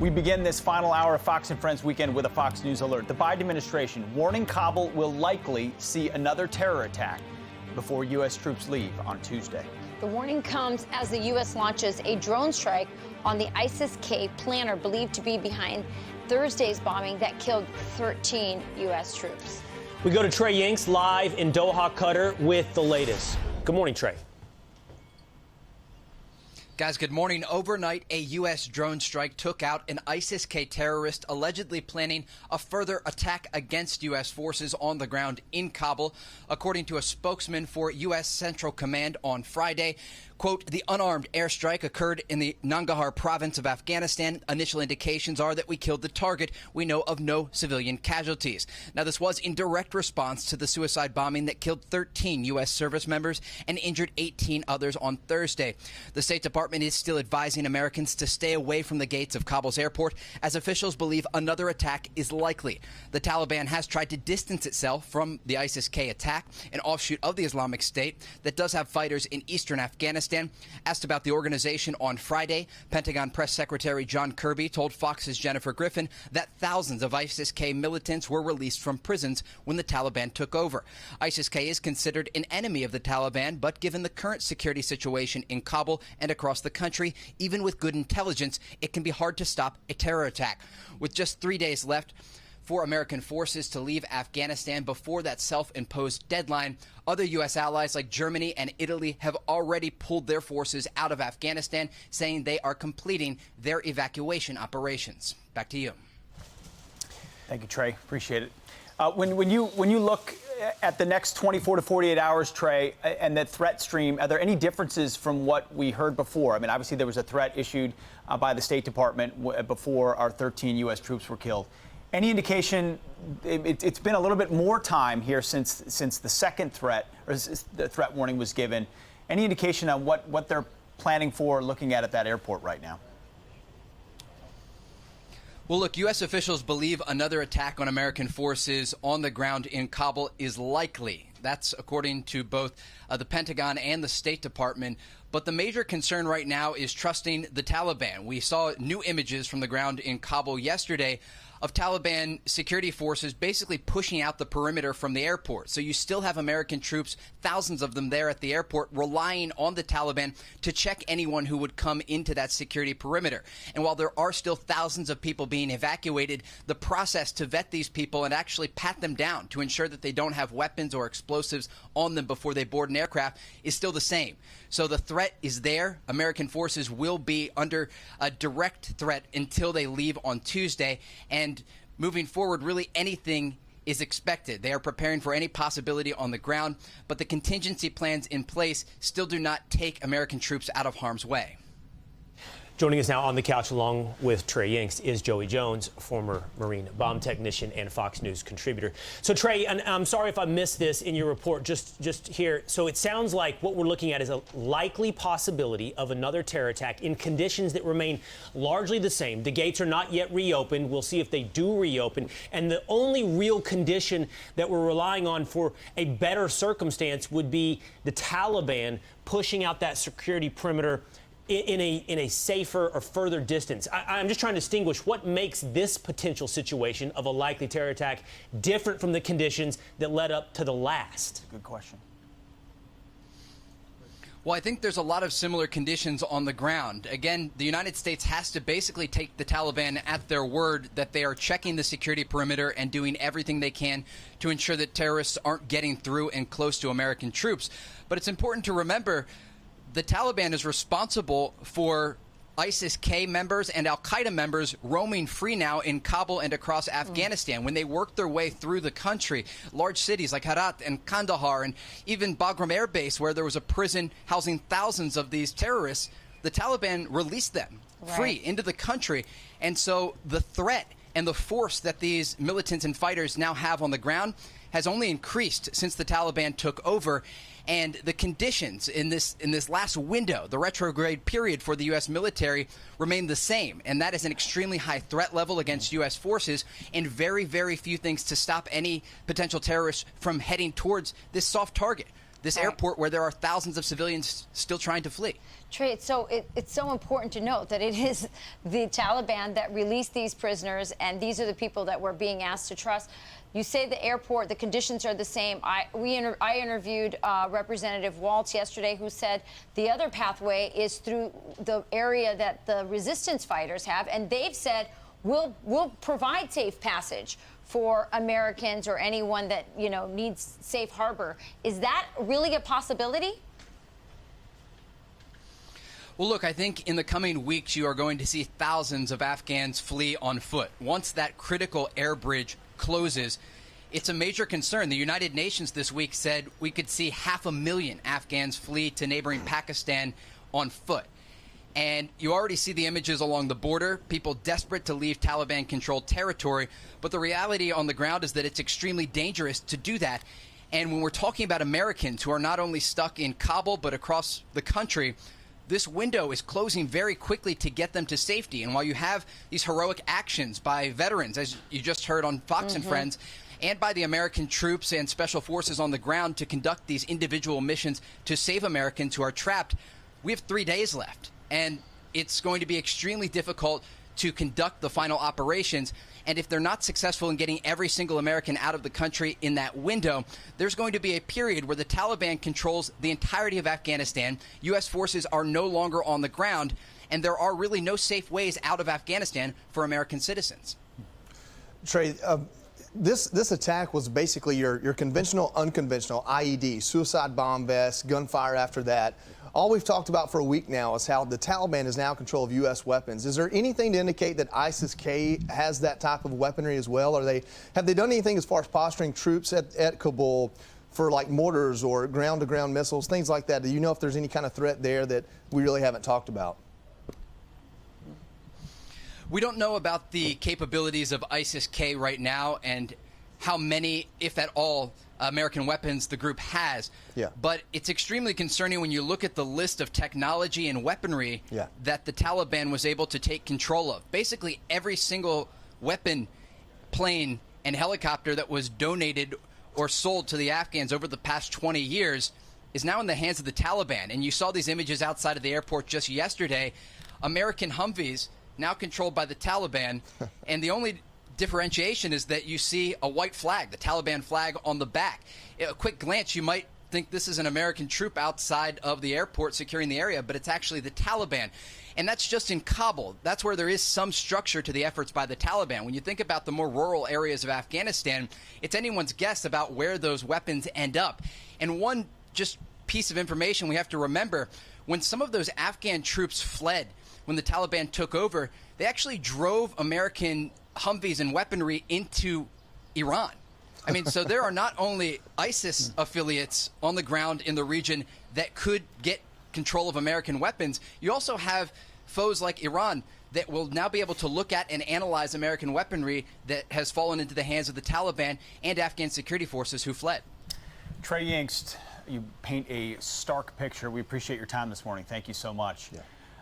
We begin this final hour of Fox and Friends Weekend with a Fox News alert. The Biden administration warning Kabul will likely see another terror attack before U.S. troops leave on Tuesday. The warning comes as the U.S. launches a drone strike on the ISIS-K planner believed to be behind Thursday's bombing that killed 13 U.S. troops. We go to Trey Yingst live in Doha, Qatar with the latest. Good morning, Trey. Guys, good morning. Overnight, a U.S. drone strike took out an ISIS-K terrorist allegedly planning a further attack against U.S. forces on the ground in Kabul. According to a spokesman for U.S. Central Command on Friday, quote, the unarmed airstrike occurred in the Nangarhar province of Afghanistan. Initial indications are that we killed the target. We know of no civilian casualties. Now, this was in direct response to the suicide bombing that killed 13 U.S. service members and injured 18 others on Thursday. The State Department is still advising Americans to stay away from the gates of Kabul's airport as officials believe another attack is likely. The Taliban has tried to distance itself from the ISIS-K attack, an offshoot of the Islamic State that does have fighters in eastern Afghanistan. Asked about the organization on Friday, Pentagon Press Secretary John Kirby told Fox's Jennifer Griffin that thousands of ISIS-K militants were released from prisons when the Taliban took over. ISIS-K is considered an enemy of the Taliban, but given the current security situation in Kabul and across the country, even with good intelligence, it can be hard to stop a terror attack. With just 3 days left for American forces to leave Afghanistan before that self-imposed deadline, other U.S. allies like Germany and Italy have already pulled their forces out of Afghanistan, saying they are completing their evacuation operations. Back to you. Thank you, Trey. Appreciate it. When you look at the next 24 to 48 hours, Trey, and the threat stream, are there any differences from what we heard before? I mean, obviously there was a threat issued by the State Department before our 13 U.S. troops were killed. Any indication? It's been a little bit more time here since the second threat, or the threat warning was given. Any indication on what they're planning for, looking at that airport right now? Well, look, U.S. officials believe another attack on American forces on the ground in Kabul is likely. That's according to both the Pentagon and the State Department. But the major concern right now is trusting the Taliban. We saw new images from the ground in Kabul yesterday of Taliban security forces basically pushing out the perimeter from the airport. So you still have American troops, thousands of them there at the airport, relying on the Taliban to check anyone who would come into that security perimeter. And while there are still thousands of people being evacuated, the process to vet these people and actually pat them down to ensure that they don't have weapons or explosives on them before they board an aircraft is still the same. So the threat is there. American forces will be under a direct threat until they leave on Tuesday. And moving forward, really anything is expected. They are preparing for any possibility on the ground, but the contingency plans in place still do not take American troops out of harm's way. Joining us now on the couch along with Trey Yingst is Joey Jones, former Marine bomb technician and Fox News contributor. So, Trey, and I'm sorry if I missed this in your report just here. So it sounds like what we're looking at is a likely possibility of another terror attack in conditions that remain largely the same. The gates are not yet reopened. We'll see if they do reopen. And the only real condition that we're relying on for a better circumstance would be the Taliban pushing out that security perimeter in a safer or further distance. I'm just trying to distinguish what makes this potential situation of a likely terror attack different from the conditions that led up to the last. Good question. Well, I think there's a lot of similar conditions on the ground. Again, the United States has to basically take the Taliban at their word that they are checking the security perimeter and doing everything they can to ensure that terrorists aren't getting through and close to American troops. But it's important to remember the Taliban is responsible for ISIS-K members and al-Qaeda members roaming free now in Kabul and across Afghanistan. When they worked their way through the country, large cities like Herat and Kandahar and even Bagram Air Base, where there was a prison housing thousands of these terrorists, the Taliban released them free into the country. And so the threat and the force that these militants and fighters now have on the ground has only increased since the Taliban took over. And the conditions in this last window, the retrograde period for the U.S. military, remain the same. And that is an extremely high threat level against U.S. forces and very, very few things to stop any potential terrorists from heading towards this soft target this airport where there are thousands of civilians still trying to flee. Trey, it's so important to note that it is the Taliban that released these prisoners, and these are the people that we're being asked to trust. You say the airport, the conditions are the same. I interviewed Representative Waltz yesterday, who said the other pathway is through the area that the resistance fighters have, and they've said we'll provide safe passage for Americans or anyone that needs safe harbor. Is that really a possibility? Well, look, I think in the coming weeks you are going to see thousands of Afghans flee on foot. Once that critical air bridge closes, it's a major concern. The United Nations this week said we could see 500,000 Afghans flee to neighboring Pakistan on foot. And you already see the images along the border, people desperate to leave Taliban-controlled territory. But the reality on the ground is that it's extremely dangerous to do that. And when we're talking about Americans who are not only stuck in Kabul but across the country, this window is closing very quickly to get them to safety. And while you have these heroic actions by veterans, as you just heard on Fox and Friends, and by the American troops and special forces on the ground to conduct these individual missions to save Americans who are trapped, we have 3 days left. And it's going to be extremely difficult to conduct the final operations. And if they're not successful in getting every single American out of the country in that window, there's going to be a period where the Taliban controls the entirety of Afghanistan. U.S. forces are no longer on the ground, and there are really no safe ways out of Afghanistan for American citizens. Trey, this attack was basically your conventional, unconventional IED, suicide bomb vest, gunfire after that. All we've talked about for a week now is how the Taliban is now in control of U.S. weapons. Is there anything to indicate that ISIS-K has that type of weaponry as well? Have they done anything as far as posturing troops at Kabul for like mortars or ground-to-ground missiles, things like that? Do you know if there's any kind of threat there that we really haven't talked about? We don't know about the capabilities of ISIS-K right now and how many, if at all, American weapons the group has. Yeah. But it's extremely concerning when you look at the list of technology and weaponry that the Taliban was able to take control of. Basically, every single weapon, plane, and helicopter that was donated or sold to the Afghans over the past 20 years is now in the hands of the Taliban. And you saw these images outside of the airport just yesterday. American Humvees now controlled by the Taliban, and the only differentiation is that you see a white flag, the Taliban flag, on the back. A quick glance, you might think this is an American troop outside of the airport securing the area, but it's actually the Taliban. And that's just in Kabul. That's where there is some structure to the efforts by the Taliban. When you think about the more rural areas of Afghanistan, it's anyone's guess about where those weapons end up. And one just piece of information we have to remember, when some of those Afghan troops fled, when the Taliban took over, they actually drove American Humvees and weaponry into Iran. I mean, so there are not only ISIS affiliates on the ground in the region that could get control of American weapons, you also have foes like Iran that will now be able to look at and analyze American weaponry that has fallen into the hands of the Taliban and Afghan security forces who fled. Trey Yingst, you paint a stark picture. We appreciate your time this morning. Thank you so much. Yeah.